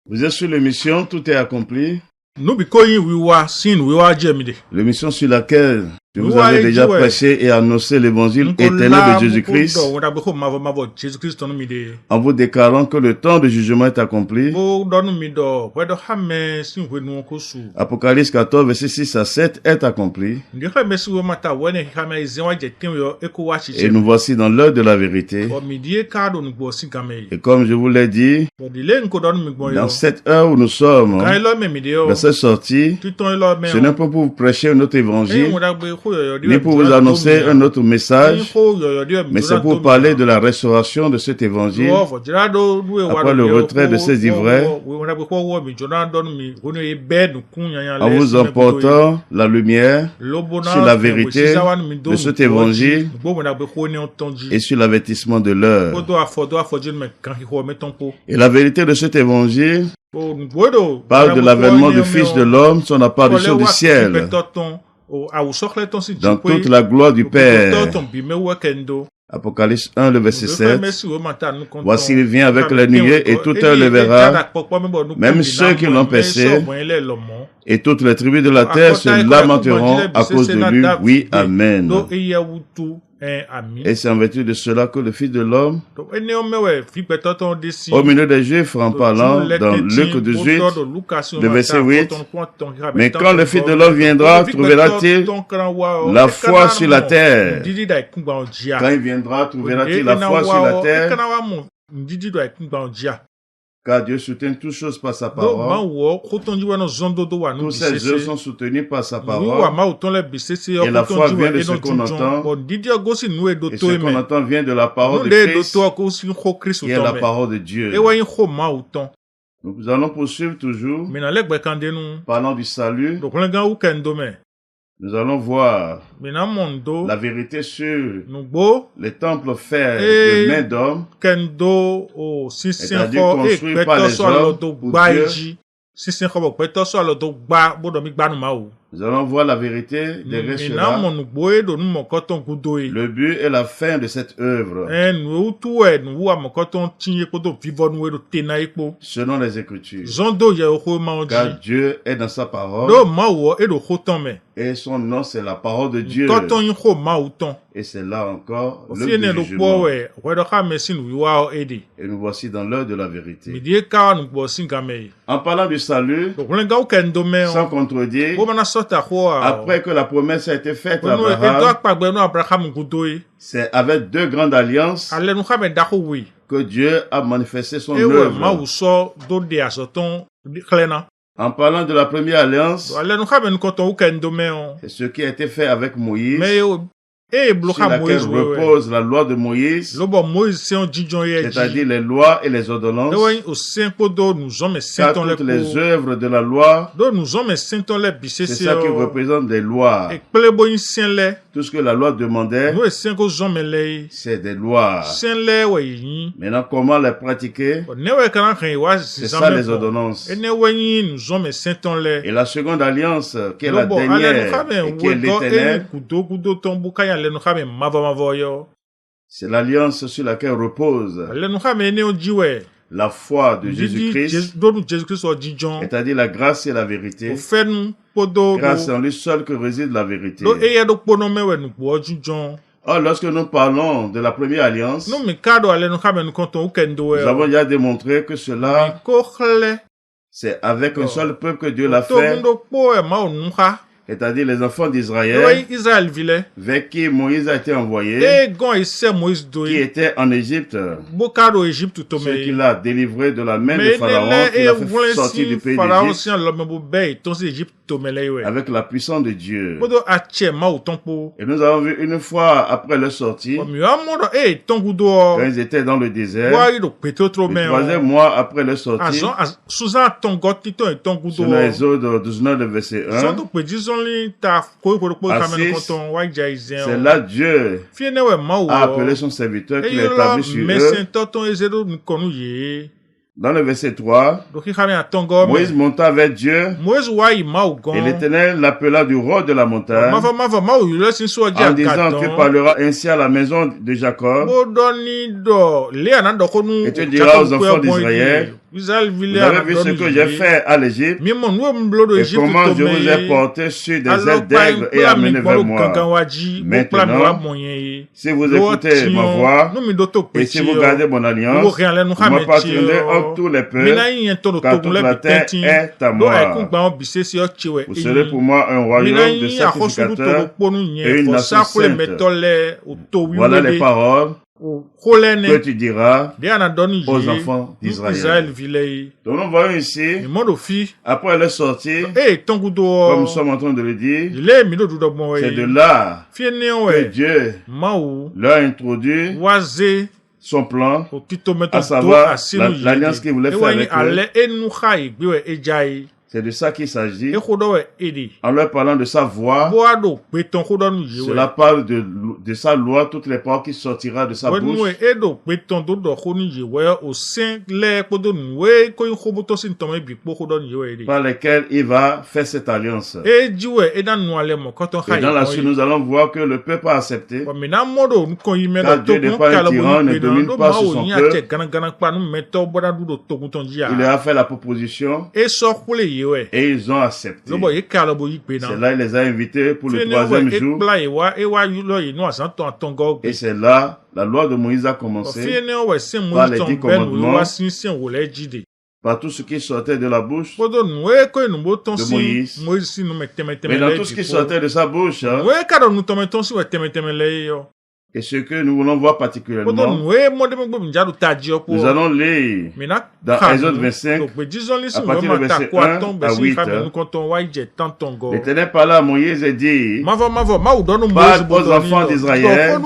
Vous êtes sur l'émission Tout est accompli. L'émission sur laquelle je vous avais déjà prêché et annoncé l'évangile éternel de Jésus-Christ en vous déclarant que le temps de jugement est accompli. Apocalypse 14, versets 6 à 7 est accompli. Et nous voici dans l'heure de la vérité. Et comme je vous l'ai dit, dans cette heure où nous sommes, dans cette sortie, ce n'est pas pour vous prêcher un autre évangile, ni pour vous annoncer un autre message, mais c'est pour parler de la restauration de cet évangile après le retrait de ces ivraies, en vous emportant la lumière sur la vérité de cet évangile et sur l'avertissement de l'heure. Et la vérité de cet évangile parle de l'avènement du Fils de l'homme, son apparition du ciel, dans toute la gloire du Père. Apocalypse 1, le verset 7. Voici, il vient avec les nuées et tout œil le verra, même ceux qui l'ont percé, et toutes les tribus de la terre se lamenteront à cause de lui. Oui, Amen. Et c'est en vertu de cela que le Fils de l'homme, au milieu des Juifs, en parlant dans Luc 18, le verset 8, mais quand le Fils de l'homme viendra, trouvera-t-il la foi sur la terre? Quand il viendra, trouvera-t-il la foi sur la terre? Car Dieu soutient toutes choses par sa parole. Tous ses œuvres sont soutenus par sa parole. Et la foi vient de ce qu'on entend. Et ce qu'on entend vient de la parole de Christ, qui est la parole de Dieu. Nous allons poursuivre toujours, parlant du salut. Nous allons voir la vérité sur les temples faits de mains d'hommes, c'est-à-dire construits par les hommes pour Dieu. Nous allons voir la vérité derrière cela, le but et la fin de cette œuvre, selon les Écritures. Car Dieu est dans sa parole, et son nom c'est la parole de Dieu. Et c'est là encore le jugement. Et nous voici dans l'heure de la vérité. En parlant du salut, sans contredire, après que la promesse a été faite à Abraham, c'est avec deux grandes alliances que Dieu a manifesté son œuvre. En parlant de la première alliance, c'est ce qui a été fait avec Moïse, sur laquelle repose la loi de Moïse, c'est-à-dire les lois et les ordonnances, car toutes les œuvres de la loi, c'est ça qui représente des lois. Tout ce que la loi demandait, c'est des lois. Maintenant, comment les pratiquer? C'est ça les ordonnances. Et la seconde alliance, qui est la dernière et qui est l'éternelle, c'est l'alliance sur laquelle repose la foi de Jésus-Christ, c'est-à-dire la grâce et la vérité. Grâce en lui seul que réside la vérité. Or, lorsque nous parlons de la première alliance, nous avons déjà démontré que cela, c'est avec un seul peuple que Dieu l'a fait, c'est-à-dire les enfants d'Israël, vers qui Moïse a été envoyé, qui étaient en Égypte, ceux qu'il a délivrés de la main de Pharaon, qui l'a fait sortir du pays d'Égypte, avec la puissance de Dieu. Et nous avons vu une fois après leur sortie, quand ils étaient dans le désert, le troisième mois après leur sortie, selon Exode 19, verset 1, c'est là Dieu a appelé son serviteur qui l'a établi sur eux Dans le verset 3, Moïse monta vers Dieu et l'Éternel l'appela du haut de la montagne en disant, tu parleras ainsi à la maison de Jacob et tu diras aux enfants d'Israël, vous avez vu ce que j'ai fait à l'Égypte et comment je vous ai porté sur des ailes d'aigle et amené vers moi. Maintenant, si vous écoutez ma voix et si vous gardez mon alliance, vous m'appartiendrez entre tous les peuples, car toute la terre est à moi. Vous serez pour moi un royaume de sacrificateurs et une nation sainte. Voilà les paroles que tu diras aux enfants d'Israël. Donc nous voyons ici, après elle est sortie, comme nous sommes en train de le dire, c'est de là que Dieu leur a introduit son plan, à savoir l'alliance qu'il voulait faire avec eux. C'est de ça qu'il s'agit. En leur parlant de sa voix, cela parle de sa loi, toutes les paroles qui sortira de sa bouche. Par lesquelles il va faire cette alliance. Et dans la suite, nous allons voir que le peuple a accepté. Car Dieu n'est pas un tyran, ne domine pas sur son peuple. Il leur a fait la proposition. Et ils ont accepté. C'est là il les a invités pour le 3e jour. Et c'est là la loi de Moïse a commencé par les 10 commandements, par tout ce qui sortait de la bouche de Moïse. Mais dans tout ce qui sortait de sa bouche, et ce que nous voulons voir particulièrement, nous allons lire dans Exode 25, à partir du verset 1 à 8. L'Éternel parla à Moïse et dit, parle aux enfants d'Israël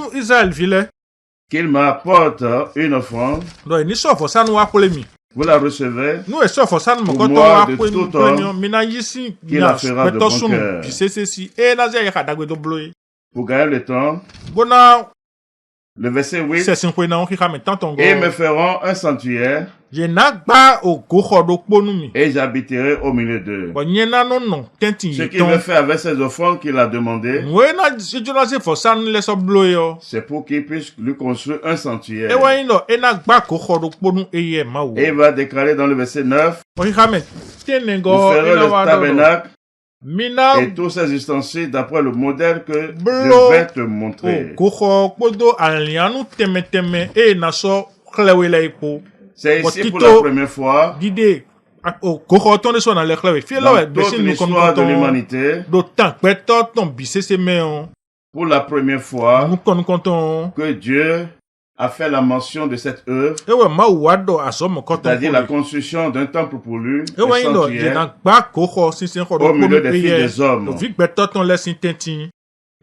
qu'il m'apporte une offrande. Vous la recevez pour moi de tout homme qui la fera de bon cœur. Pour gagner le temps, le verset 8, et me feront un sanctuaire et j'habiterai au milieu d'eux. Ce qu'il veut faire avec ces offrandes qu'il a demandé, c'est pour qu'il puisse lui construire un sanctuaire. Et il va déclarer dans le verset 9, vous ferez le tabernacle et tous ces ustensiles d'après le modèle que je vais te montrer. C'est ici pour la première fois dans toute l'histoire de l'humanité, pour la première fois que Dieu a fait la mention de cette œuvre, c'est-à-dire la construction d'un temple pour lui, un sanctuaire, au milieu des filles des hommes.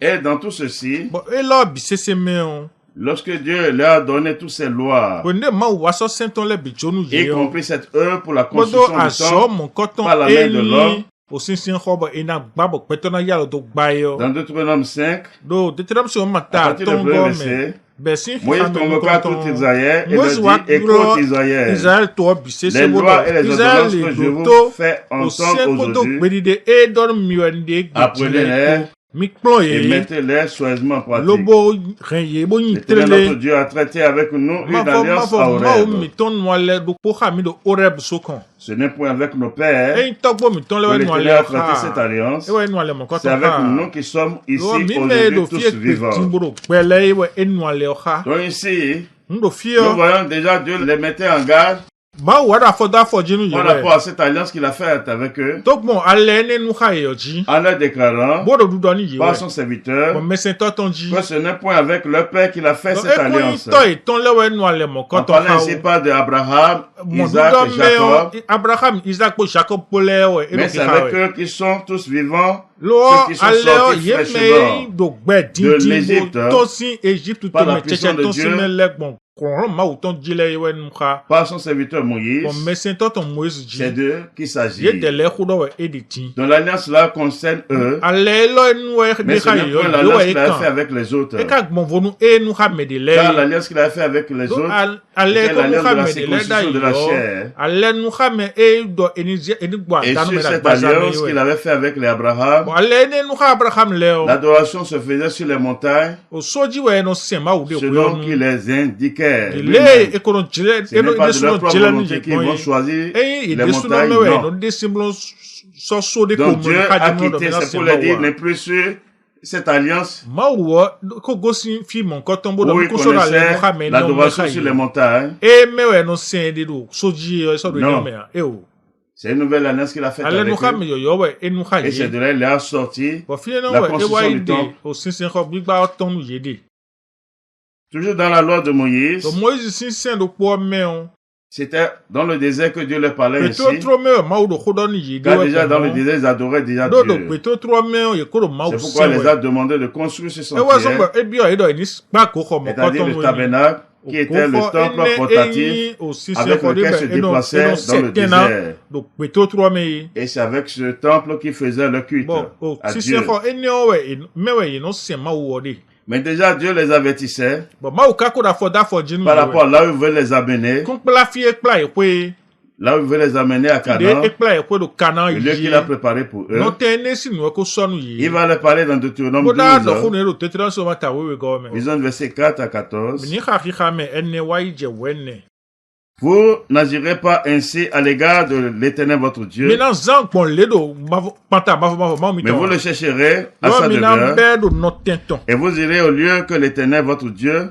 Et dans tout ceci, lorsque Dieu leur a donné toutes ces lois, y compris cette œuvre pour la construction du temple par la main de l'homme, dans Deutéronome 5, à partir du premier verset, Moïse convoqua tout Israël et leur dit, écoute Israël, les lois et les ordonnances que je vous fais entendre aujourd'hui, apprenez-les et mettez-les soigneusement en pratique. L'Éternel notre Dieu a traité avec nous une alliance à Horeb. Ce n'est point avec nos pères que l'Éternel a traité cette alliance. C'est avec nous qui sommes ici aujourd'hui tous vivants. Donc ici, nous voyons déjà Dieu les mettait en garde par rapport à cette alliance qu'il a faite avec eux, en leur déclarant par son serviteur que ce n'est point avec leur père qu'il a fait cette alliance. On parlait ainsi pas d'Abraham, Isaac et Jacob, mais c'est avec eux qui sont tous vivants, ceux qui sont sortis fraîchement de l'Égypte par la puissance de Dieu par son serviteur Moïse, c'est d'eux qu'il s'agit. Donc l'alliance là concerne eux, mais ce n'est pas l'alliance qu'il a fait avec les autres. Car l'alliance qu'il a fait avec les autres, c'est l'alliance de la circoncision de la chair. Et sur cette alliance qu'il avait fait avec les Abraham, l'adoration se faisait sur les montagnes selon qu'il les indiquait. Ce n'est pas de leur propre volonté qu'ils vont choisir les montagnes, non. Donc Dieu a quitté, c'est pour le dire, n'est plus sur cette alliance où il connaissait l'adoration sur les montagnes. Non. C'est une nouvelle alliance qu'il a faite avec eux. Et c'est de là qu'il a sorti la construction du temple. Toujours dans la loi de Moïse, c'était dans le désert que Dieu leur parlait ainsi. Car déjà dans le désert, ils adoraient déjà Dieu. C'est pourquoi il les a demandé de construire ce sanctuaire, c'est-à-dire le tabernacle, qui était le temple portatif avec lequel se déplaçaient dans le désert. Et c'est avec ce temple qu'ils faisaient le culte à Dieu. Mais déjà, Dieu les avertissait par rapport à là où il veut les amener. Là où il veut les amener à Canaan, le lieu qu'il a préparé pour eux. Il va leur parler dans Deutéronome 12. Disons verset 4 à 14. Vous n'agirez pas ainsi à l'égard de l'Éternel votre Dieu, mais vous le chercherez à sa demeure, et vous irez au lieu que l'Éternel votre Dieu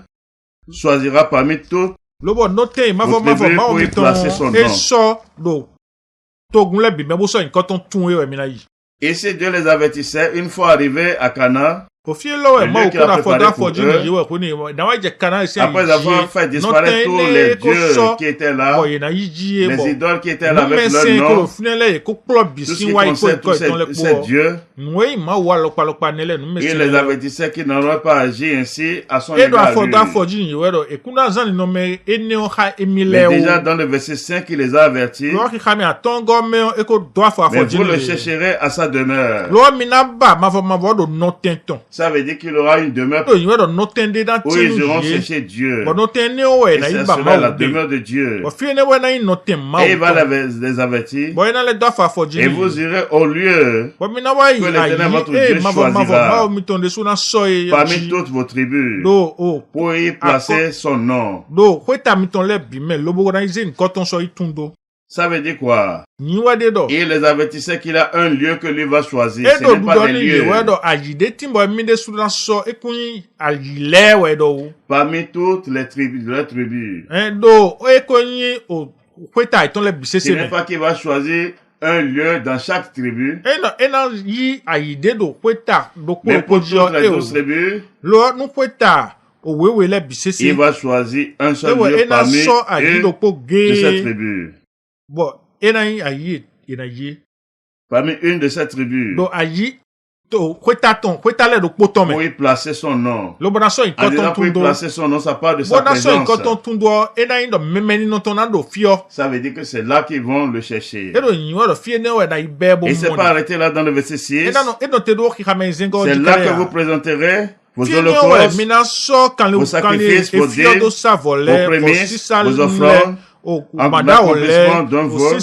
choisira parmi toutes vos tribus pour y placer son nom. Ici, Dieu les avertissait, une fois arrivés à Canaan, le lieu qu'il a préparé pour eux, après avoir fait disparaître tous les dieux qui étaient là, les idoles qui étaient là avec leur nom, tout ce qui concerne tous ces dieux, il les avertissait qu'ils n'auraient pas agi ainsi à son égard. Mais déjà dans le verset 5, il les a avertis, mais vous le chercherez à sa demeure. Ça veut dire qu'il aura une demeure où ils iront chercher Dieu. Et c'est cela la demeure de Dieu. Et il va les avertir. Et vous irez au lieu que l'Éternel votre Dieu choisira parmi toutes vos tribus pour y placer son nom. Ça veut dire quoi? Il les avertissait qu'il a un lieu que lui va choisir. Ce n'est pas des lieux. Parmi toutes les tribus de la tribu. Ce n'est pas qu'il va choisir un lieu dans chaque tribu. Mais pour toutes les 12 tribus, il va choisir un seul lieu parmi eux de cette tribu. Parmi une de ces tribus, pour y placer son nom. En disant pour y placer son nom, ça parle de sa présence. Ça veut dire que c'est là qu'ils vont le chercher. Et c'est pas arrêté là dans le verset 6. C'est là que vous présenterez vos holocaustes, vos sacrifices, vos dîmes, vos prémices, vos offrandes, en l'accomplissement d'un vol,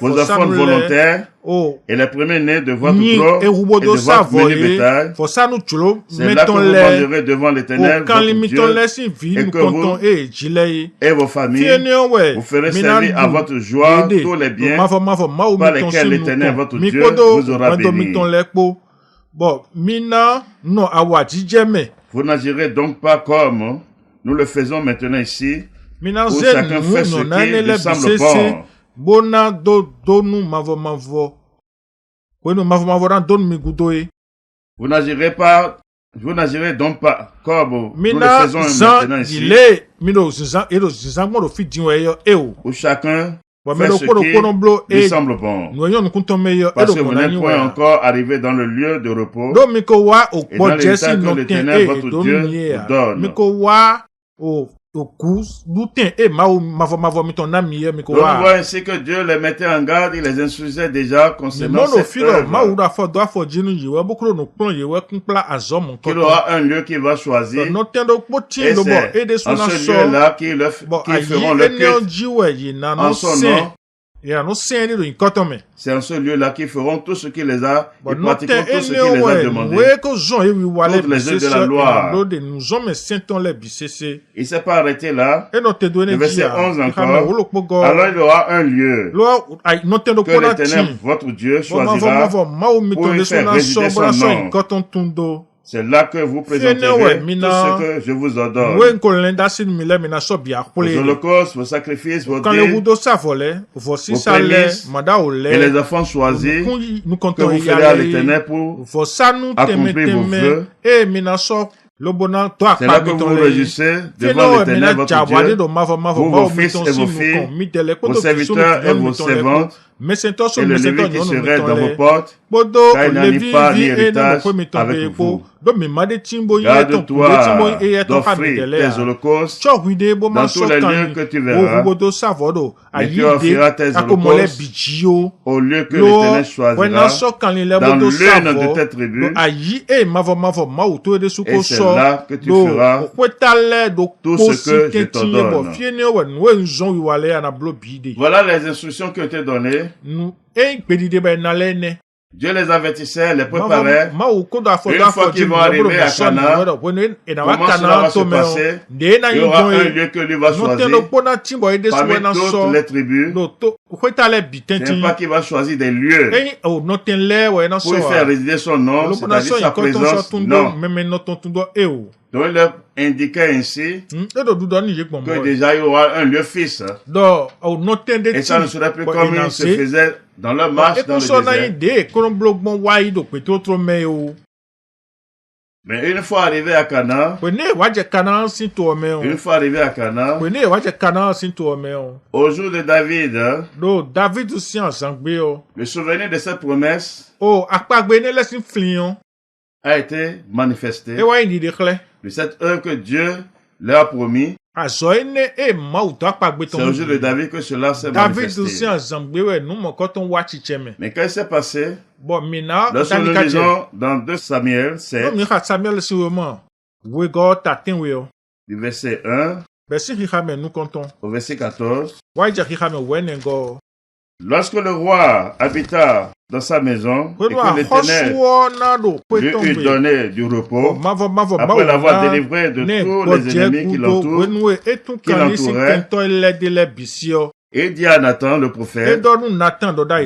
vos offrandes volontaires, et les premiers-nés de votre gros et de votre menu bétail. C'est là que vous mangerez devant l'Éternel votre Dieu, et que vous et vos familles vous ferez servir à votre joie tous les biens par lesquels l'Éternel votre Dieu vous aura béni. Vous n'agirez donc pas comme nous le faisons maintenant ici, où chacun fait ce qui lui semble bon. Vous n'agirez donc pas comme nous le faisons maintenant ici, où chacun fait ce qui lui semble bon. Parce que vous n'êtes point encore arrivé dans le lieu de repos et dans l'héritage que l'Éternel votre Dieu vous donne. Nous voyons ainsi que Dieu les mettait en garde, il les instruisait déjà concernant cette œuvre. Qu'il aura un lieu qu'il va choisir. Et c'est en ce lieu-là qu'ils feront le culte en son nom. C'est en ce lieu-là qu'ils feront tout ce qu'il les a, ils pratiqueront tout ce qu'il les a demandé. Toutes les œuvres de la loi. Il ne s'est pas arrêté là. Le verset 11 encore. Alors il y aura un lieu que l'Éternel, votre Dieu, choisira pour y faire résider son nom. C'est là que vous présenterez tout ce que je vous ordonne. Vos holocaustes, vos sacrifices, vos dîmes, vos prémices et les enfants choisis que vous ferez à l'Éternel pour accomplir vos vœux. C'est là que vous vous réjouissez devant l'Éternel votre Dieu, vous, vos fils et vos filles, vos serviteurs et vos servantes, et le Lévite qui serait dans vos portes, car il n'y a pas ni héritage avec vous. Garde-toi d'offrir tes holocaustes dans tous les lieux que tu verras, et tu offriras tes holocaustes au lieu que l'Éternel choisira dans l'une de tes tribus, et c'est là que tu feras tout ce que je t'ordonne. Voilà les instructions qui ont été données. Dieu les avertissait, les préparait. Une fois qu'ils vont arriver à Canaan, comment cela va se passer? Il y aura un lieu que lui va choisir parmi toutes les tribus. Ce n'est pas qu'il va choisir des lieux pour y faire résider son nom, c'est-à-dire sa présence. Non. Donc il leur indiquait ainsi que déjà il y aura un lieu fixe. Et ça ne serait plus comme il se faisait dans leur marche dans le désert. Mais une fois arrivé à Canaan, au jour de David, le souvenir de cette promesse a été manifesté de cette œuvre que Dieu leur a promis. C'est au jour de David que cela s'est manifesté. Mais qu'est-ce qui s'est passé? Lorsque nous lisons dans 2 Samuel 7, du verset 1 au verset 14, lorsque le roi habita dans sa maison et que l'Éternel lui eut donné du repos, après l'avoir délivré de tous les ennemis qui l'entouraient, et dit à Nathan le prophète,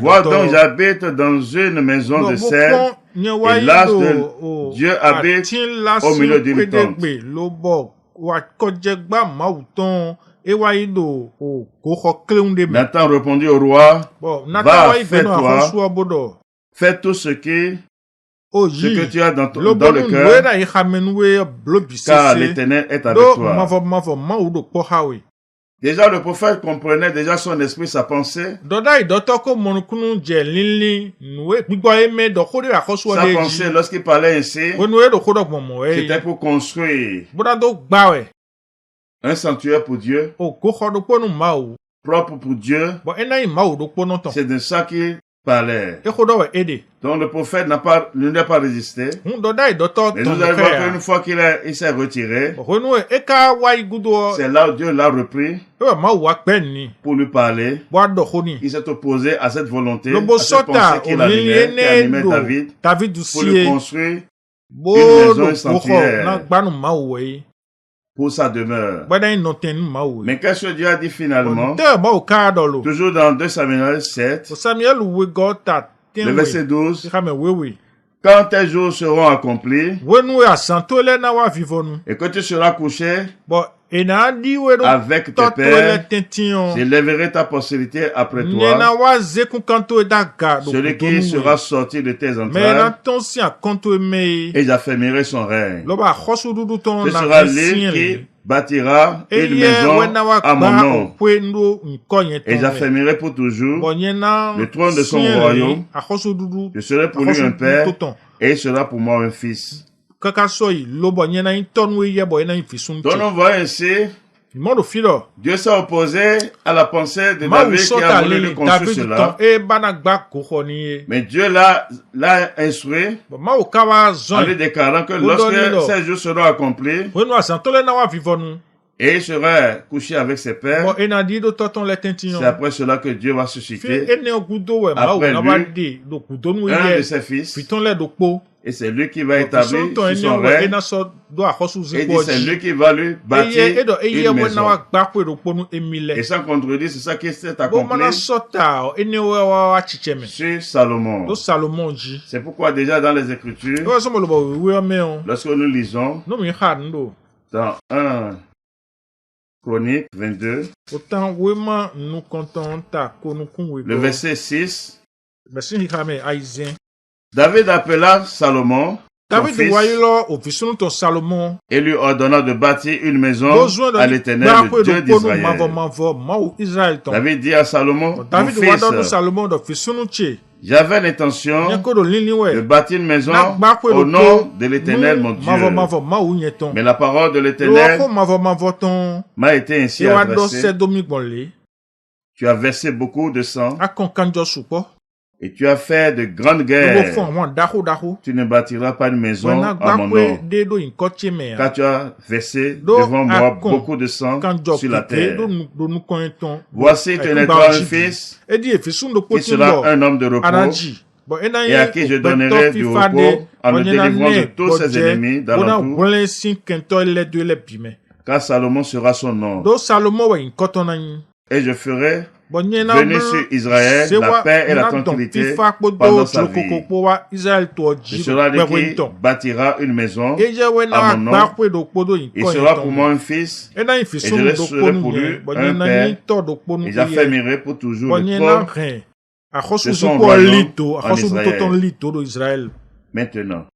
vois donc j'habite dans une maison de cèdre, et l'ange de Dieu habite au milieu d'une tente. Nathan répondit au roi, va, fais tout ce que tu as dans le cœur, car l'Éternel est avec toi. Déjà, le prophète comprenait déjà son esprit, sa pensée. Sa pensée, lorsqu'il parlait ainsi, c'était pour construire un sanctuaire pour Dieu, propre pour Dieu. C'est de ça qu'il parlait. Donc le prophète ne n'a pas résisté. Mais nous allons voir qu'une fois qu'il s'est retiré, c'est là où Dieu l'a repris pour lui parler. Il s'est opposé à cette volonté, à cette pensée qu'il avait, qui animait David, pour lui construire une maison, un sanctuaire pour sa demeure. Mais qu'est-ce que Dieu a dit finalement? Toujours dans 2 Samuel 7, le verset 12. Quand tes jours seront accomplis et que tu seras couché avec tes pères, j'élèverai ta postérité après toi, celui qui sera sorti de tes entrailles, et j'affermirai son règne. Ce sera lui qui bâtira une maison à mon nom, et j'affermirai pour toujours le trône de son royaume. Je serai pour lui un père, et il sera pour moi un fils. Donc on voit ainsi Dieu s'est opposé à la pensée de David qui a voulu lui construire cela. Mais Dieu l'a instruit en lui déclarant que lorsque ces jours seront accomplis, et il sera couché avec ses pères, c'est après cela que Dieu va susciter après lui un de ses fils. Et c'est lui qui va établir sur son règne. Et c'est lui qui va lui bâtir une maison. Et sans contredire, c'est ça qui s'est accompli sur Salomon. C'est pourquoi déjà dans les Écritures, lorsque nous lisons dans 1 Chronique 22, le verset 6, David appela Salomon, son fils, et lui ordonna de bâtir une maison à l'Éternel, le Dieu d'Israël. David dit à Salomon, mon fils, j'avais l'intention de bâtir une maison au nom de l'Éternel, mon Dieu. Mais la parole de l'Éternel m'a été ainsi adressée. Tu as versé beaucoup de sang et tu as fait de grandes guerres. Tu ne bâtiras pas une maison à mon nom, car tu as versé devant moi beaucoup de sang sur la terre. Voici, tu naîtras un fils qui sera un homme de repos, et à qui je donnerai du repos en le délivrant de tous ses ennemis d'alentour, car Salomon sera son nom. Et je ferai venir sur Israël la paix et la tranquillité pendant sa vie. Ce sera lui qui bâtira une maison à mon nom. Il sera pour moi un fils, et je serai pour lui un père, et j'affermirai pour toujours le trône de son royaume en Israël. Maintenant,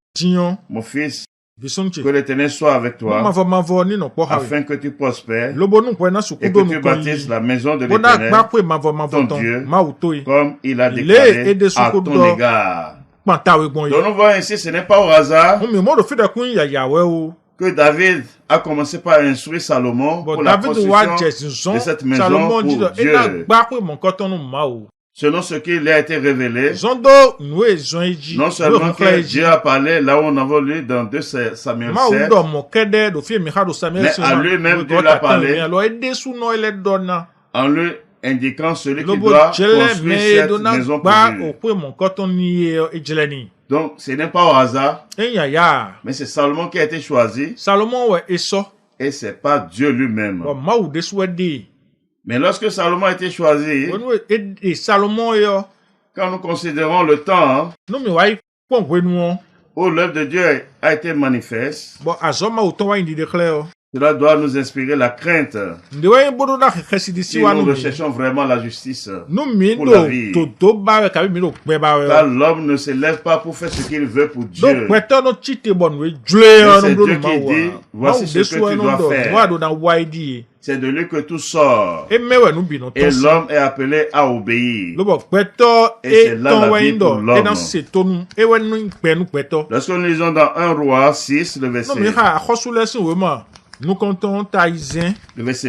mon fils, que l'Éternel soit avec toi, afin que tu prospères et que tu bâtisses la maison de l'Éternel, ton Dieu, comme il a déclaré à ton égard. Donc nous voyons ici, ce n'est pas au hasard que David a commencé par instruire Salomon pour la construction de cette maison pour Dieu. Selon ce qui lui a été révélé, non seulement que Dieu a parlé là où on avait lu dans 2 Samuel 7, mais à lui-même Dieu l'a parlé en lui indiquant celui qui doit construire cette maison pour Dieu. Donc ce n'est pas au hasard, mais c'est Salomon qui a été choisi, et c'est pas Dieu lui-même. Mais lorsque Salomon a été choisi, quand nous considérons le temps où l'œuvre de Dieu a été manifeste, cela doit nous inspirer la crainte si nous recherchons vraiment la justice pour la vie. Car l'homme ne se lève pas pour faire ce qu'il veut pour Dieu. Mais c'est Dieu qui dit, voici ce que tu dois faire. C'est de lui que tout sort. Et l'homme est appelé à obéir. Et c'est là la vie pour l'homme. Lorsque nous lisons dans 1 Roi 6, le verset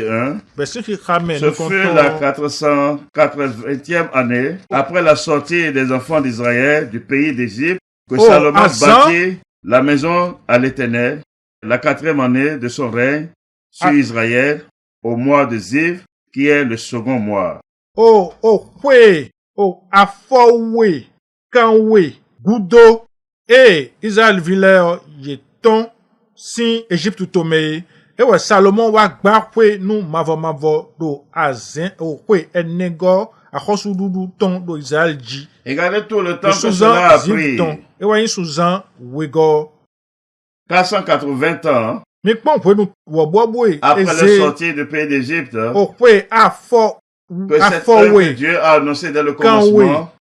1, ce fut la 480e année, après la sortie des enfants d'Israël du pays d'Égypte, que Salomon bâtit la maison à l'Éternel, la 4e année de son règne sur Israël, au mois de Ziv, qui est le second mois. Israël vile yeton si Égypte tomé. Et Salomon wa gbakwe nous mavo do azen okwe enego akosu dudu ton do Israël ji. Regardez tout le temps que cela a pris. Et wa suzan wego 480 ans. Après la sortie du pays d'Égypte, que cette œuvre que Dieu a annoncée dès le commencement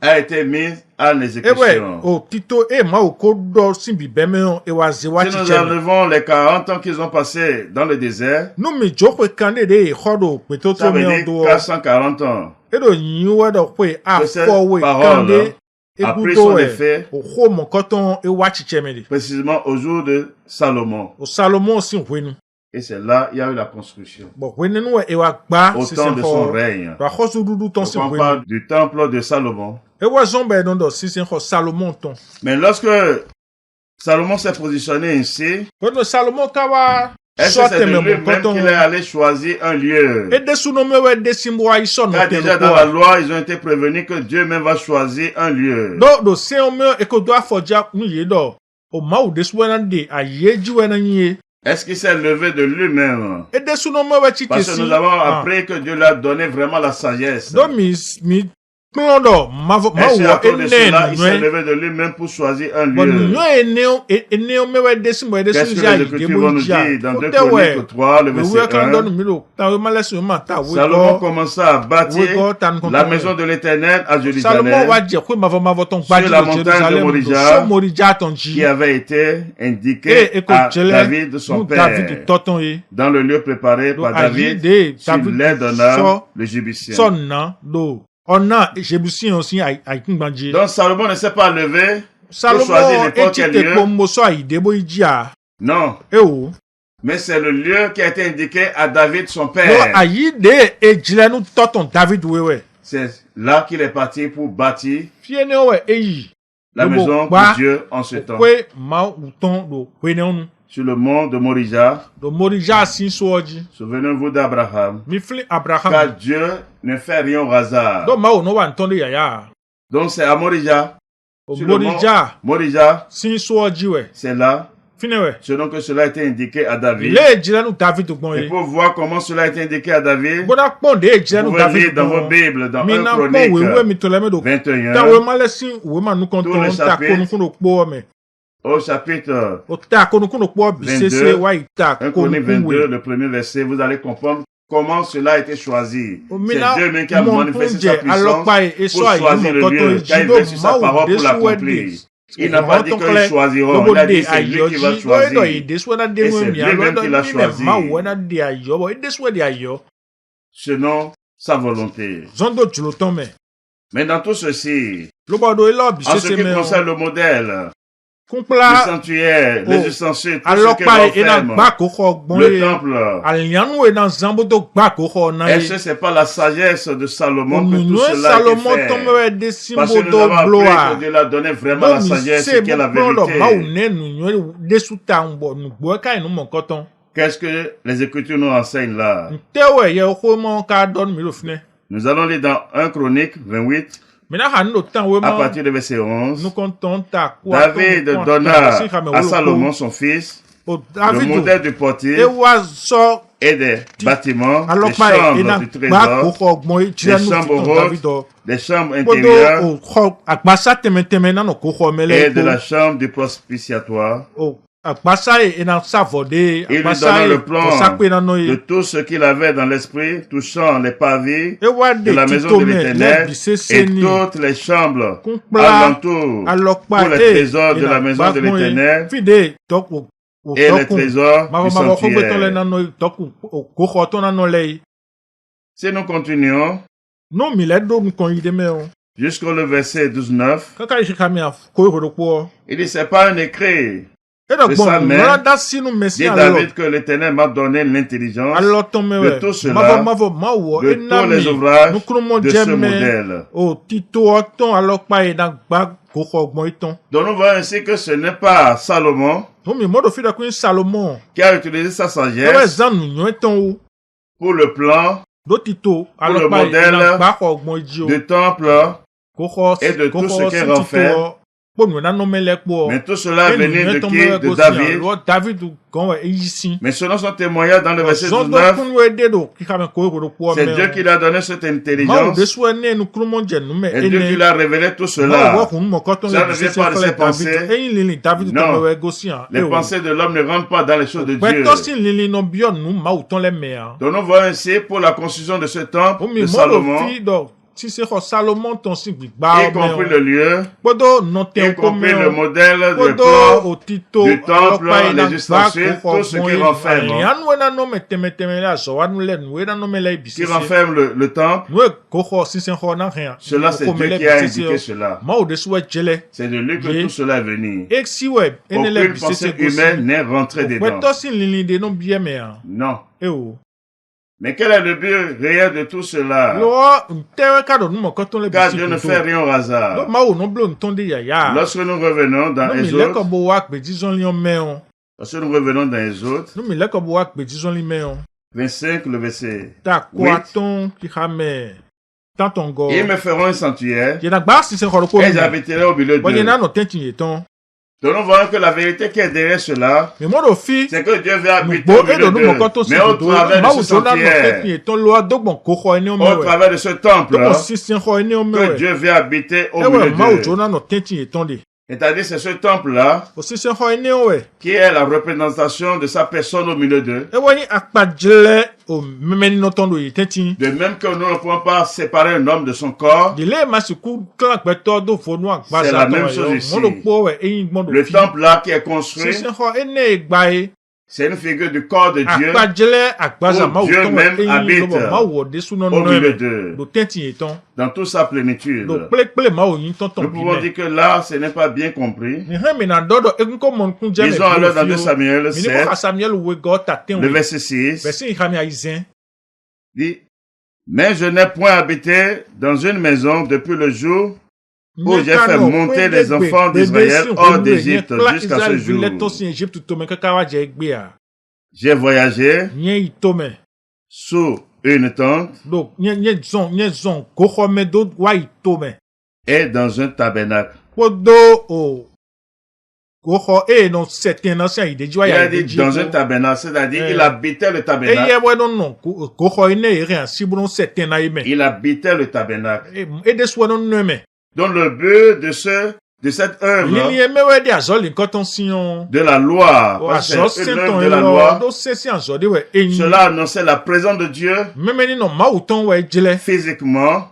a été mise en exécution. Si nous enlevons les 40 ans qu'ils ont passés dans le désert, ça veut dire 440 ans. Que cette parole après son effet, précisément au jour de Salomon. Et c'est là il y a eu la construction. Au temps de son règne. On parle du temple de Salomon. Mais lorsque Salomon s'est positionné ainsi, est-ce que c'est de lui-même qu'il est allé choisir un lieu? Car déjà dans la loi, ils ont été prévenus que Dieu même va choisir un lieu. Est-ce qu'il s'est levé de lui-même? Parce que nous avons appris que Dieu lui a donné vraiment la sagesse. Et c'est à cause de cela, il s'est levé de lui-même pour choisir un lieu. Qu'est-ce que les Écritures vont nous dire dans 2 Chroniques 3, le verset 1? Salomon commença à bâtir la maison de l'Éternel à Jérusalem, sur la montagne de Moria, qui avait été indiquée à David, son père, dans le lieu préparé par David sur l'aide d'un homme, le Jébusien. Donc Salomon ne s'est pas levé pour choisir n'importe quel lieu. Non. Mais c'est le lieu qui a été indiqué à David, son père. C'est là qu'il est parti pour bâtir la maison de Dieu en ce temps. Sur le mont de Moria. Souvenez-vous d'Abraham. Car Dieu ne fait rien au hasard. Donc c'est à Moria. Sur le mont Moria. C'est là. Selon que cela a été indiqué à David. Et pour voir comment cela a été indiqué à David, vous pouvez lire dans vos Bibles, dans 1 Chronique 21, tout le chapitre. Au chapitre 22, 1 Chronique 22, le premier verset, vous allez comprendre comment cela a été choisi. C'est Dieu même qui a manifesté sa puissance pour choisir le lieu, car il veut sur sa parole pour l'accomplir. Il n'a pas dit qu'ils choisiront, il a dit c'est lui qui va choisir. Et c'est lui-même qui l'a choisi, selon sa volonté. Mais dans tout ceci, en ce qui concerne le modèle, le sanctuaire, les ustensiles, tout ce que l'on le temple. Est-ce que c'est pas la sagesse de Salomon que tout cela a été fait? Parce que nous avons appris que Dieu l'a donné vraiment la sagesse qui est la vérité. Qu'est-ce que les Écritures nous enseignent là? Nous allons lire dans 1 Chronique 28. À partir du verset 11, David donna à Salomon son fils le modèle du portier et des bâtiments, des chambres du trésor, des chambres hautes, des chambres intérieures et de la chambre du propitiatoire. Il lui donna le plan de tout ce qu'il avait dans l'esprit, touchant les pavés de la maison de l'Éternel et toutes les chambres alentour pour les trésors de la maison de l'Éternel et les trésors du sanctuaire. Si nous continuons jusqu'au verset 19, il dit c'est pas un écrit de sa mère, dit David, que l'Éternel m'a donné l'intelligence de tout cela, de tous les ouvrages de ce modèle. Donc nous voyons ainsi que ce n'est pas Salomon qui a utilisé sa sagesse pour le plan, pour le modèle du temple et de tout ce qu'il en fait. Mais tout cela est venu de qui? De David. Mais selon son témoignage dans le verset 19, c'est Dieu qui lui a donné cette intelligence. Et Dieu qui lui a révélé tout cela. Ça ne vient pas de ses pensées. Non. Les pensées de l'homme ne rentrent pas dans les choses de Dieu. Donc nous voyons ainsi pour la construction de ce temple de Salomon, y compris le lieu, y compris le modèle de plan du temple, les ustensiles, tout ce qui renferme le temple. Cela, c'est Dieu qui a indiqué cela. C'est de lui que tout cela est venu. Aucune pensée humaine n'est rentrée dedans. Non. Mais quel est le but réel de tout cela? Car Dieu ne fait rien au hasard. Lorsque nous revenons dans Exode, Exode 25, le verset 8, ils me feront un sanctuaire et j'habiterai au milieu d'eux. Donc nous voyons que la vérité qui est derrière cela, c'est que Dieu veut habiter au milieu d'eux. Mais au travers de ce sanctuaire, au travers de ce temple, que Dieu veut habiter au milieu d'eux. C'est-à-dire c'est ce temple-là qui est la représentation de sa personne au milieu d'eux. De même que nous ne pouvons pas séparer un homme de son corps, c'est la même chose ici. Le temple-là qui est construit, c'est une figure du corps de Dieu où Dieu même habite au milieu d'eux, dans toute sa plénitude. Nous pouvons dire que là, ce n'est pas bien compris. Disons alors dans 2 Samuel 7, le verset 6, dit, « Mais je n'ai point habité dans une maison depuis le jour où j'ai fait monter les enfants d'Israël hors d'Égypte jusqu'à ce jour. J'ai voyagé sous une tente et dans un tabernacle. » Il a dit dans un tabernacle, c'est-à-dire il habitait le tabernacle. Il habitait le tabernacle. Donc le but de cette œuvre de la loi, parce que c'est une œuvre de la loi, cela annonçait la présence de Dieu physiquement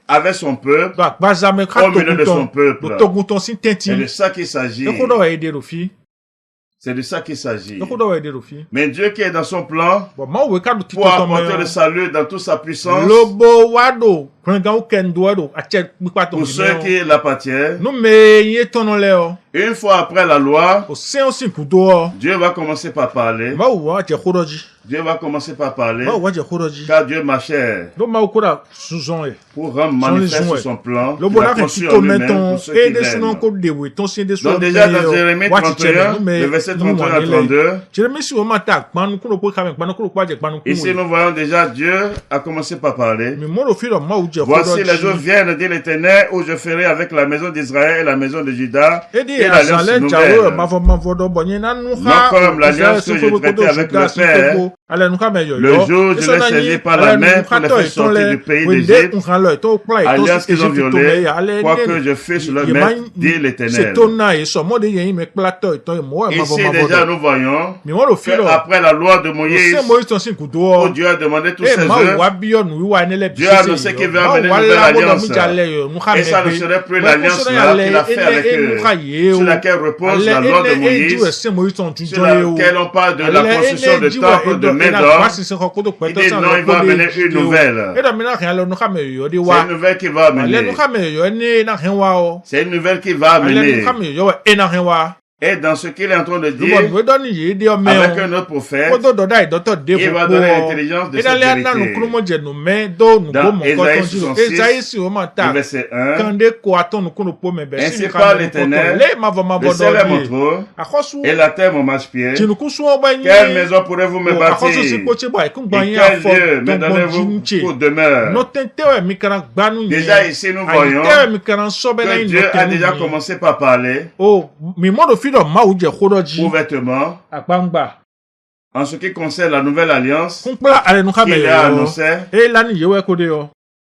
avec son peuple, au milieu de son peuple. C'est de ça qu'il s'agit. C'est de ça qu'il s'agit. Mais Dieu qui est dans son plan pour apporter le salut dans toute sa puissance pour ceux qui l'appartiennent. Une fois après la loi, Dieu va commencer par parler. Dieu va commencer par parler, car Dieu marchait pour rendre manifeste son plan qu'il a conçu en lui-même pour ceux qui l'aiment. Donc déjà dans Jérémie 31, le verset 31 à 32, ici nous voyons déjà Dieu a commencé par parler. Voici les jours viennent, dit l'Éternel, où je ferai avec la maison d'Israël et la maison de Juda et l'alliance nouvelle. Non comme l'alliance que j'ai traitée avec le Père, le jour je l'ai saisi par la main pour les faire sortir du pays d'Égypte, alliance qu'ils ont violée, quoique je fais sur leur main, dit l'Éternel. Ici déjà nous voyons qu'après la loi de Moïse, où Dieu a demandé tous ses œuvres, Dieu a annoncé qu'il veut amener une nouvelle alliance. Et ça ne serait plus l'alliance là qu'il a fait avec eux, sur laquelle repose la loi de Moïse, sur laquelle on parle de la construction de temple de main d'homme. Il dit non, il va amener une nouvelle. C'est une nouvelle qui va amener. C'est une nouvelle qui va amener. Et dans ce qu'il est en train de dire, avec un autre prophète, il va donner l'intelligence de cette vérité. Dans Ésaïe 66, le verset 1, ainsi parle l'Éternel, le ciel est mon trône, et la terre mon marchepied. Quelle maison pourrez-vous me bâtir? Et quel lieu me donnez-vous pour demeure? Déjà ici, nous voyons que Dieu a déjà commencé par parler ouvertement en ce qui concerne la nouvelle alliance qu'il a annoncée.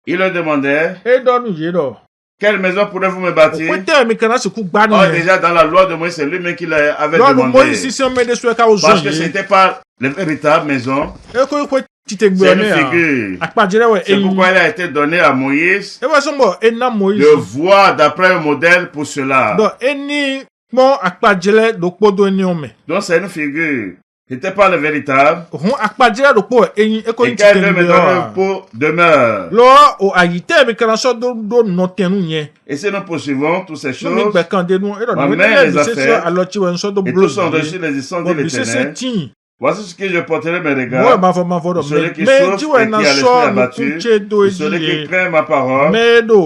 Il leur demandait, quelle maison pourrez-vous me bâtir? Déjà dans la loi de Moïse, c'est lui-même qui l'avait demandé. Parce que c'était pas les véritables maisons. C'est une figure. C'est pourquoi il a été donné à Moïse de voir d'après un modèle pour cela. Donc c'est une figure. C'était pas le véritable. Et quand Dieu me donne un pot demeure. Et si nous poursuivons toutes ces choses, ma main les a fait, et tous sont dessus les descendants de l'Éternel. Voici ce que je porterai mes regards, celui qui souffre et qui a l'esprit abattu, celui qui craint ma parole,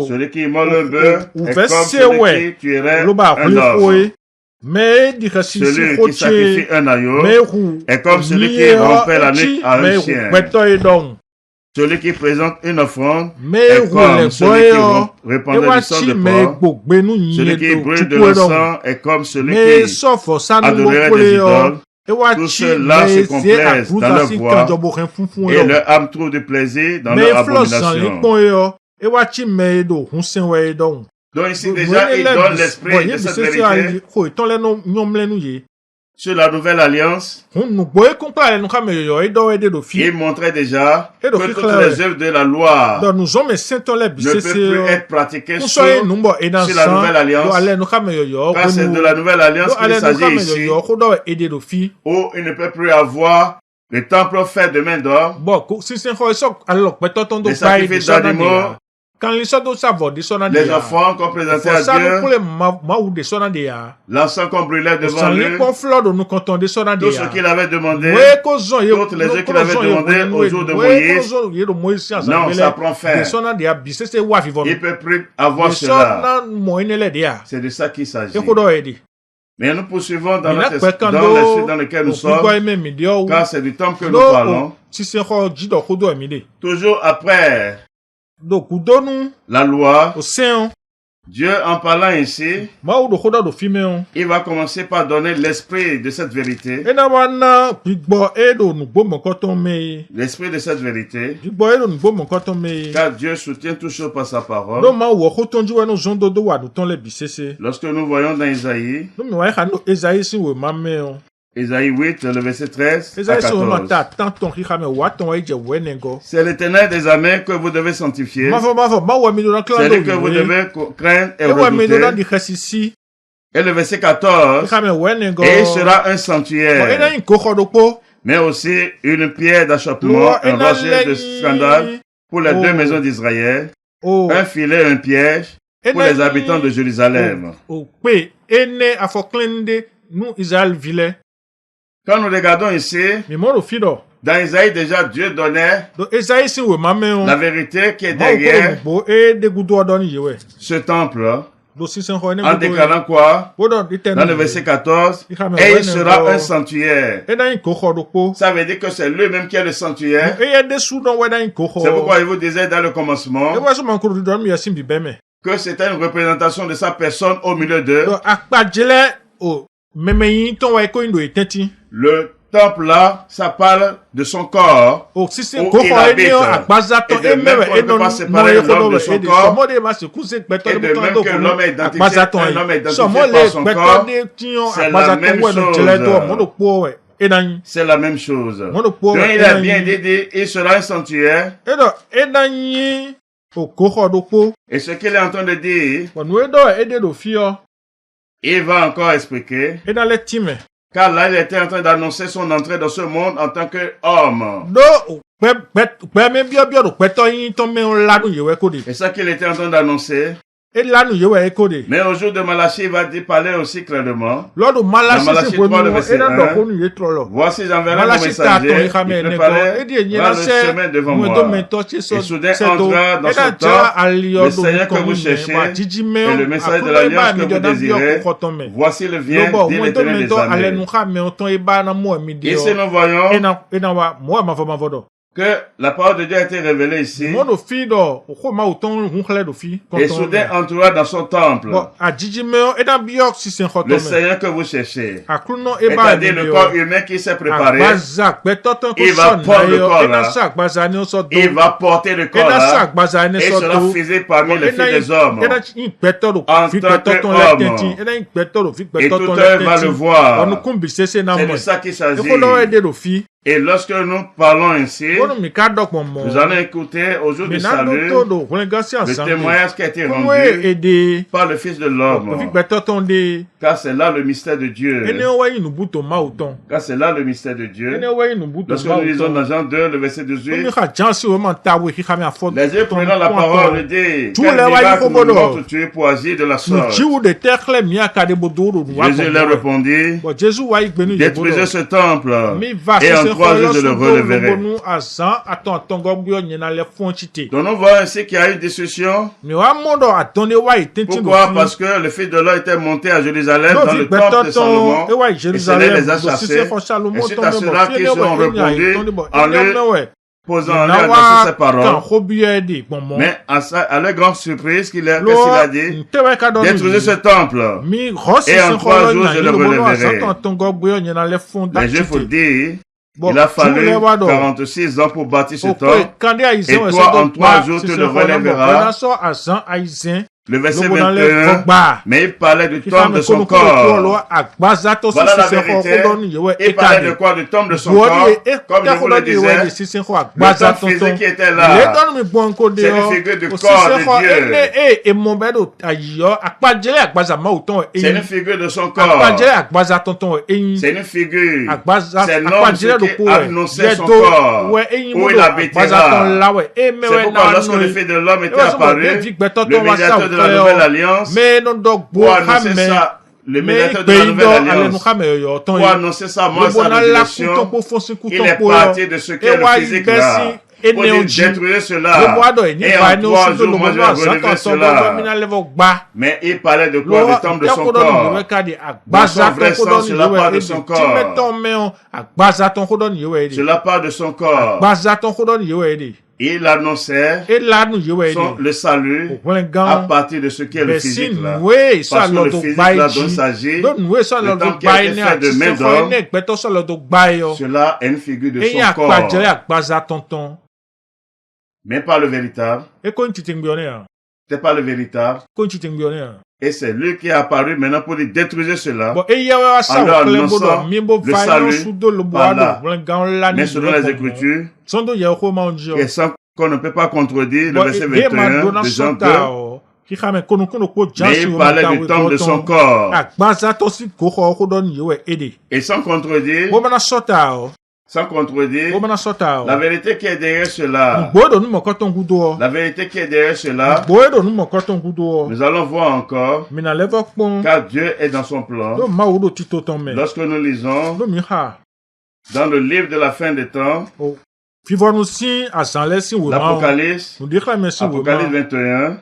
celui qui immole un bœuf, est comme celui qui tuerait un homme. Celui qui sacrifie un agneau est comme celui qui rompait la nuque à un chien. Celui qui présente une offrande est comme celui qui répandait du sang de porc. Celui qui brûle de l'encens est comme celui qui adorerait des idoles. Tous ceux-là se complaisent dans leur voix et leur âme trouve du plaisir dans leur abomination. Donc ici déjà, il donne l'esprit de cette vérité sur la nouvelle alliance. Il montrait déjà que toutes les œuvres de la loi ne peuvent plus être pratiquées sur la nouvelle alliance. Car c'est de la nouvelle alliance qu'il s'agit ici, où il ne peut plus avoir le temple fait de main d'homme, des sacrifices d'animaux, les enfants qu'on présentait à Dieu, l'encens qu'on brûlait devant lui, tout ce qu'il avait demandé, toutes les œuvres qu'il avait demandé au jour de Moïse, non, ça prend fin. Il ne peut plus avoir cela. C'est de ça qu'il s'agit. Mais nous poursuivons dans l'esprit dans lequel nous sommes, car c'est du temps que nous parlons. Toujours après la loi, Dieu en parlant ici, il va commencer par donner l'esprit de cette vérité. L'esprit de cette vérité. Car Dieu soutient tout chose par sa parole. Lorsque nous voyons dans Isaïe, Isaïe 8, le verset 13 à 14. C'est l'Éternel des armées que vous devez sanctifier. C'est lui que vous devez craindre et redouter. Et le verset 14, et il sera un sanctuaire, mais aussi une pierre d'achoppement, un rocher de scandale pour les deux maisons d'Israël, un filet, un piège pour les habitants de Jérusalem. Quand nous regardons ici, dans Isaïe déjà, Dieu donnait la vérité qui est derrière ce temple, en déclarant quoi? Dans le verset 14, et il sera un sanctuaire. Ça veut dire que c'est lui-même qui est le sanctuaire. C'est pourquoi il vous disait dans le commencement que c'était une représentation de sa personne au milieu d'eux. Le temple là, ça parle de son corps où il habite. Et de même qu'on ne peut pas séparer l'homme de son corps, et de même que l'homme est identifié par son corps, c'est la même chose. C'est la même chose. Donc il a bien dit, il sera un sanctuaire. Et ce qu'il est en train de dire, il va encore expliquer, car là, il était en train d'annoncer son entrée dans ce monde en tant qu'homme. Et ça qu'il était en train d'annoncer. Mais au jour de Malachie, il va parler aussi clairement. Dans Malachie 3, le verset 1, voici j'enverrai mon messager, il préparait le chemin devant moi. Et soudain entrera dans son temps le Seigneur que vous cherchez et le messager de l'alliance que vous désirez. Voici le vient, dit l'Éternel des armées. Ici nous voyons que la parole de Dieu a été révélée ici. Et soudain entoura dans son temple le Seigneur que vous cherchez. C'est-à-dire le corps humain qui s'est préparé. Il va porter le corps là. Il va porter le corps là. Et sera fusé parmi les filles des hommes. En tant qu'homme. Et tout le monde va le voir. C'est de ça qu'il s'agit. Et lorsque nous parlons ainsi, nous allons écouter au jour du salut le témoignage qui a été rendu par le Fils de l'homme. Car c'est là le mystère de Dieu. Car c'est là le mystère de Dieu. Lorsque nous lisons dans Jean 2, le verset 18, les yeux prenant la parole disent, quel miracle montres-tu pour agir de la sorte? Jésus leur répondit, détruisez ce temple, et en 3 jours je le releverai. Donc nous voyons ainsi qu'il y a eu une discussion. Pourquoi? Parce que le Fils de l'homme était monté à Jérusalem dans le temple de Salomon, et Salomon les a chassés. Et c'est à cela qu'ils ont répondu en lui posant en lui adresser ses paroles. Mais à leur grande surprise, qu'est-ce qu'il a dit? Détruisez ce temple, et en 3 jours je le releverai. Les Juifs ont dit, il a fallu 46 ans pour bâtir ce temple, et toi en 3 jours tu le relèveras. Le verset 21, mais il parlait du temple de son corps. Voilà la vérité. Il parlait de quoi? Du temple de son corps. Comme je vous le disais, le temple physique qui était là, c'est une figure du corps de Dieu. C'est une figure de son corps. C'est une figure. C'est l'homme qui annonçait son corps, où il habitera. C'est pourquoi lorsque le Fils de l'homme était apparu, le médiateur de la nouvelle alliance, pour annoncer ça, le médiateur de la nouvelle alliance, pour annoncer ça, moi, sa révélation, il est parti de ce qu'est le physique là, pour dire détruire cela, et en 3 jours, moi, je vais relever cela. Mais il parlait de quoi? Du temple de son corps. Dans son vrai sens, cela parle de son corps. Cela parle de son corps. Il annonçait le salut à partir de ce qu'est le physique là. Parce que le physique là dont il s'agit, le temps qui a été fait de main d'homme, cela est une figure de son corps. Mais pas le véritable. C'est pas le véritable. Et c'est lui qui est apparu maintenant pour lui détruire cela. En leur annonçant le salut par là. Mais selon les Écritures, et sans qu'on ne peut pas contredire le verset 21 de Jean 2, mais il parlait du temple de son corps. Et sans contredire, la vérité qui est derrière cela, la vérité qui est derrière cela, nous allons voir encore, car Dieu est dans son plan. Lorsque nous lisons dans le livre de la fin des temps, l'Apocalypse, Apocalypse 21,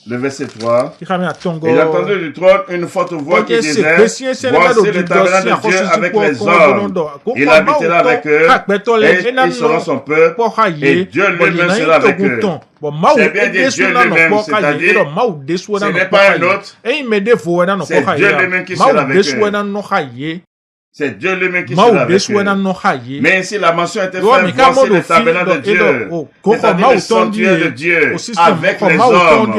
le verset 3, et j'ai entendu du trône une forte voix qui disait, voici le tabernacle de Dieu avec les hommes, il habitera avec eux, et ils seront son peuple, et Dieu lui-même sera avec eux. C'est bien dit Dieu lui-même, c'est-à-dire, ce n'est pas un autre, c'est Dieu lui-même qui sera avec eux. C'est Dieu lui-même qui sera avec eux. Mais ici, la mention était faite, voici le tabernacle de Dieu, c'est-à-dire le sanctuaire de Dieu, avec les hommes.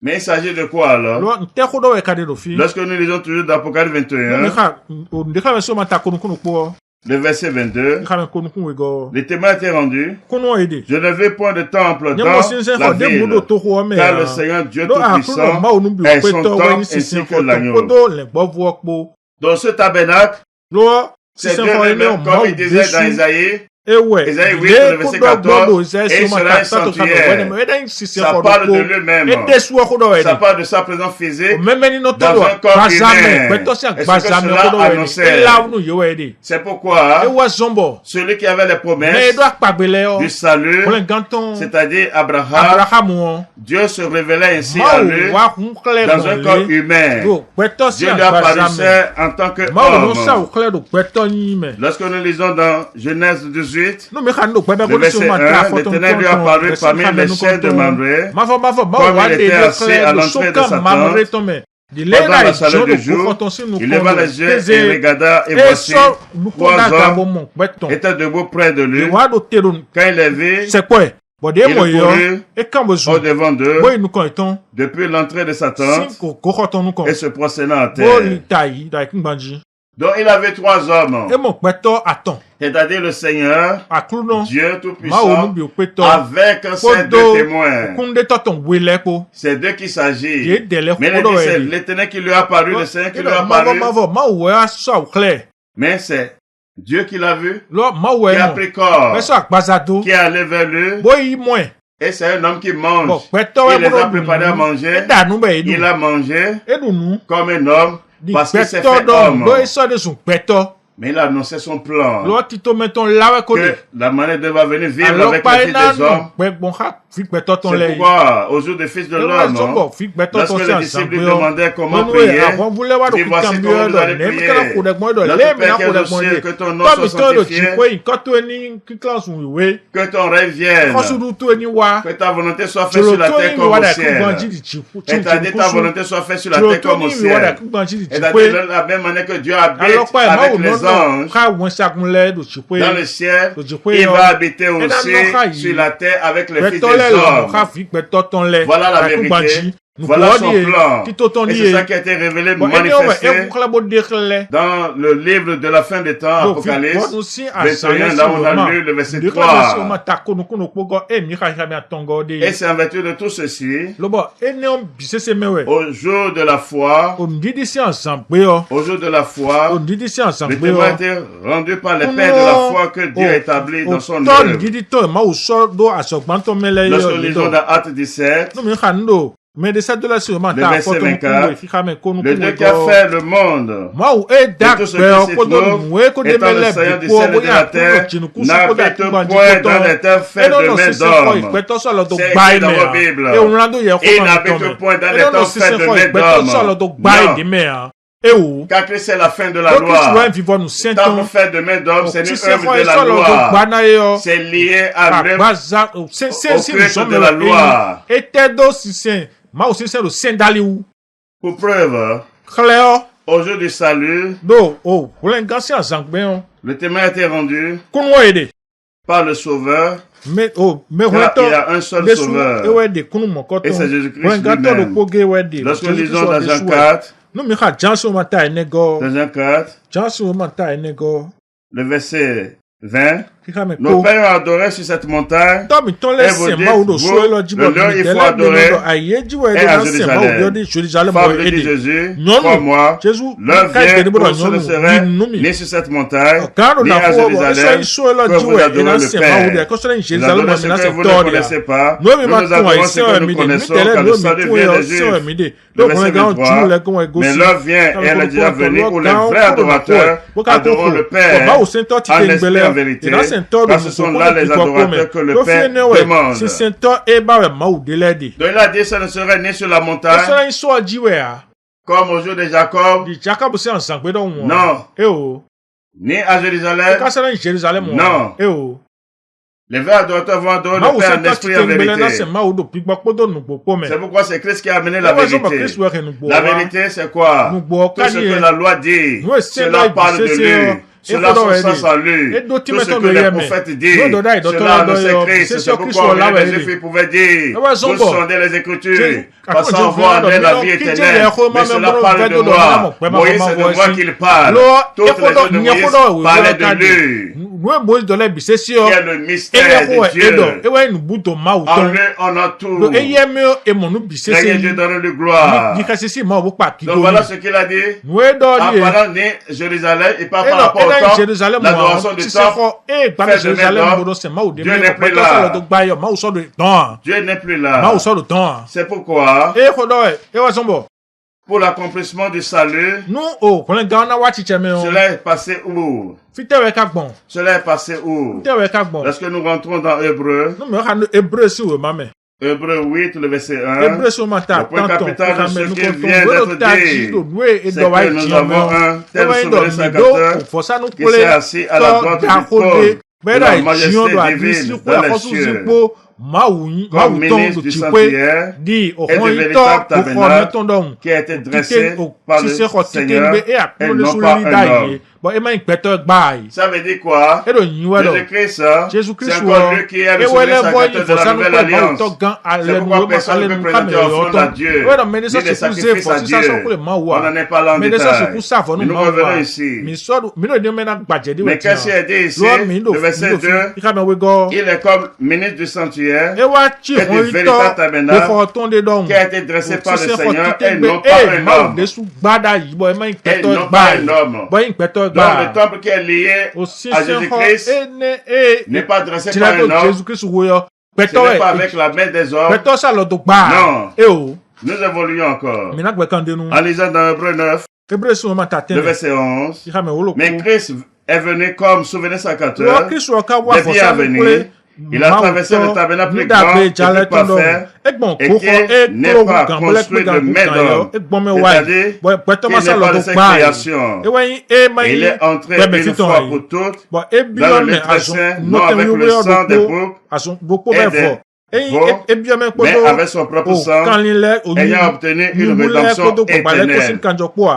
Mais il s'agit de quoi alors? Lorsque nous lisons toujours d'Apocalypse 21, le verset 22, le témoin était rendu. Je ne veux point de temple dans la ville, car le Seigneur Dieu Tout-Puissant est son temple ainsi que l'agneau. Dans ce tabernacle, c'est Dieu lui-même, comme il disait dans Isaïe, Isaïe 8, le verset 14, et il sera un sanctuaire. Ça parle de lui-même. Ça parle de sa présence physique dans un corps humain. Et ce que cela annonçait. C'est pourquoi celui qui avait les promesses du salut, c'est-à-dire Abraham, Dieu se révélait ainsi à lui dans un corps humain. Dieu lui apparaissait en tant qu'homme. Lorsque nous lisons dans Genèse 18, le verset 1, l'Éternel lui apparut parmi les chaînes de Mamré, comme il était assis à l'entrée de sa tente. Pendant la chaleur du jour, il leva les yeux et regarda, et voici, 3 hommes étaient debout près de lui. Quand il les vit, il courut au-devant d'eux, depuis l'entrée de sa tente, et se prosternant à terre. Donc il avait 3 hommes. C'est-à-dire le Seigneur, Dieu Tout-Puissant, avec ces 2 témoins. C'est d'eux qu'il s'agit. Mais c'est l'Éternel qui lui a apparu, le Seigneur qui lui a apparu. Mais c'est Dieu qui l'a vu, qui a pris corps, qui est allé vers lui. Et c'est un homme qui mange. Il les a préparés à manger. Il a mangé comme un homme parce qu'il s'est fait homme. Mais il a annoncé son plan. Que la manière de va venir vivre avec les fils des hommes. C'est pourquoi, au jour des fils de l'homme, lorsque les disciples lui demandaient comment prier, il dit voici comment vous allez prier. Notre Père qui est aux cieux, que ton nom soit sanctifié, que ton règne vienne, que ta volonté soit faite sur la terre comme au ciel. C'est-à-dire ta volonté soit faite sur la terre comme au ciel. C'est-à-dire de la même manière que Dieu habite avec les anges dans le ciel, il va habiter aussi sur la terre avec les fils des hommes. Voilà la vérité. Voilà son plan. Et c'est ça qui a été révélé, manifesté dans le livre de la fin des temps, Apocalypse 21, là on a lu le verset 3. Et c'est en vertu de tout ceci, au jour de la foi, le témoin a été rendu par les pères de la foi que Dieu a établi dans son œuvre. Lorsque nous lisons dans Actes 17, le verset 24, le Dieu qui a fait le monde et tout ce qui s'y trouve, étant le Seigneur du ciel et de la terre, n'habite point dans les terres faites de main d'homme. C'est écrit dans vos Bibles. Il n'habite point dans les terres faites de main d'homme. Non. Car Christ est la fin de la loi. Tant fait de main d'homme, c'est une œuvre de la loi. C'est lié à l'œuvre, au culte de la loi. Pour preuve, au jour du salut, le témoin a été rendu par le Sauveur. Car il y a un seul Sauveur, et c'est Jésus-Christ lui-même. Lorsque nous lisons dans Jean 4, le verset 20, nos pères ont adoré sur cette montagne, et vous dites, le lieu il faut adorer, et à Jérusalem. Fable dit Jésus, crois-moi, l'heure vient où ce ne serait ni sur cette montagne, ni à Jérusalem, que vous adorez le Père. Vous adorez ce que vous ne connaissez pas, nous adorons ce que nous connaissons, car le salut vient des Juifs. Le verset 23, mais l'heure vient, et elle est déjà venue, où les vrais adorateurs adoreront le Père en esprit et en vérité, parce que ce sont là les adorateurs que le Père demande. Donc il a dit, ça ne serait ni sur la montagne, comme au jour de Jacob, non, ni à Jérusalem, non. Les vrais adorateurs vont adorer le Père en esprit et en vérité. C'est pourquoi c'est Christ qui a amené la vérité. La vérité, c'est quoi? Tout ce que la loi dit, cela parle de lui. Cela son sens en lui. Tout ce que les prophètes disent, cela annoncé Christ. C'est pourquoi les Juifs pouvaient dire, vous sondez les Écritures, parce qu'on voit en elle la vie éternelle. Mais cela parle de moi. Moïse, c'est de moi qu'il parle. Toutes les autres de Moïse parlaient de lui. Qui est le mystère de Dieu. En lui, on a tout. Rien Dieu donne le gloire. Donc voilà ce qu'il a dit. En parlant de Jérusalem, et pas par rapport au temps, l'adoration du temps, fait de main. Dieu n'est plus là. Dieu n'est plus là. C'est pourquoi, pour l'accomplissement du salut, cela est passé où? Cela est passé où? Lorsque nous rentrons dans Hébreu, Hébreu 8, le verset 1, le point capital de ce qui vient d'être dit, c'est que nous avons un tel souverain sacrificateur qui s'est assis à la droite du trône de la majesté divine dans les cieux. comme ministre du sanctuaire et du véritable tabernacle qui a été dressé par le Seigneur et non pas un homme. Ça veut dire quoi? Jésus-Christ, c'est encore lui qui est le sacrificateur de la nouvelle alliance. C'est pourquoi personne ne peut présenter offrande à Dieu, ni des sacrifices à Dieu. On n'en est pas là en détail. Mais nous revenons ici. Mais qu'est-ce qu'il a dit ici? Le verset 2, il est comme ministre du sanctuaire et du véritable tabernacle qui a été dressé par le Seigneur et non pas un homme. Et non pas un homme. Donc le temple qui est lié à Jésus-Christ n'est pas dressé par un homme. Ce n'est pas avec la main des hommes. Non. Nous évoluons encore. En lisant dans Hébreux 9, le verset 11. Mais Christ est venu comme souvenir sacrificateur des biens à venir. Il a traversé le tabernacle plus grand et plus parfait et qui n'est pas construit de main d'homme. C'est-à-dire qu'il n'est pas de cette création. Il est entré une fois pour toutes dans le lieu très saint, non avec le sang des boucs et des veaux, mais avec son propre sang, ayant obtenu une rédemption éternelle.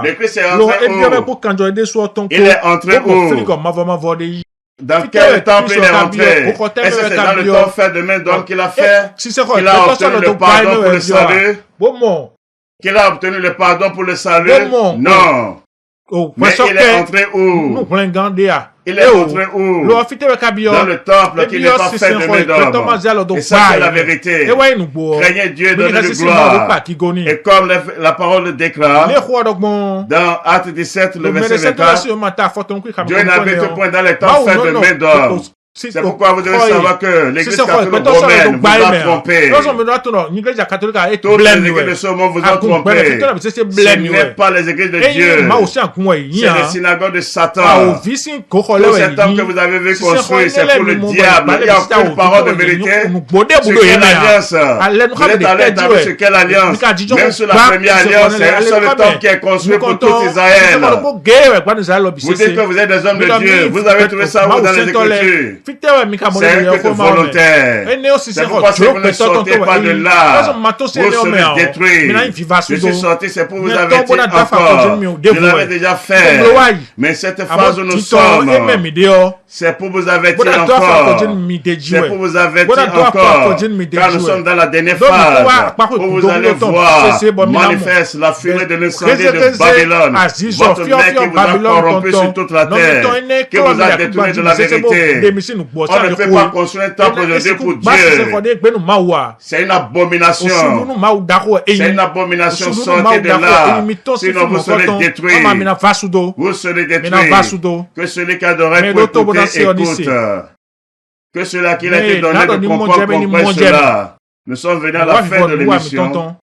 Le Christ est entré où? Il est entré où? Dans quel temple il est rentré? Est-ce que c'est dans le temple fait de main d'homme qu'il a fait? Qu'il a obtenu le pardon pour le salut? Qu'il a obtenu le pardon pour le salut? Non. Mais il est entré où? Il est entré où? Dans le temple qui n'est pas fait de main d'homme. Et ça, c'est la vérité. Craignez Dieu, donnez-lui gloire. Et comme la parole le déclare, dans Acte 17, le verset 24, Dieu n'habite point dans les temples faits de main d'homme. C'est pourquoi vous devez savoir que l'église catholique romaine vous a trompé. Toutes les églises de ce monde vous ont trompé. Ce n'est pas les églises de Dieu. C'est les synagogues de Satan. Tout cet homme que vous avez vu construire, c'est pour le diable. Il n'y a aucune parole de vérité. Sur quelle alliance? Vous êtes allé établir sur quelle alliance? Même sur la première alliance, c'est un seul temple qui est construit pour tout Israël. Vous dites que vous êtes des hommes de Dieu. Vous avez trouvé ça où dans les Écritures? C'est un culte volontaire. C'est pourquoi si vous ne sortez pas de là, vous serez détruits. Je suis sorti, c'est pour vous avertir encore. Je l'avais déjà fait. Mais cette phase où nous sommes, c'est pour vous avertir encore. C'est pour vous avertir encore. Car nous sommes dans la dernière phase où vous allez voir manifeste la fumée de l'incendie de Babylone. Votre mec qui vous a corrompu sur toute la terre, qui vous a détourné de la vérité. On ne peut pas construire un temple aujourd'hui pour Dieu. C'est une abomination. C'est une abomination. Sortez de là. Sinon vous serez détruits. Vous serez détruits. Que celui qui adorait pour écouter, écoute. Que celui qui a été donné de comprendre, comprenne cela. Nous sommes venus à la fin de l'émission.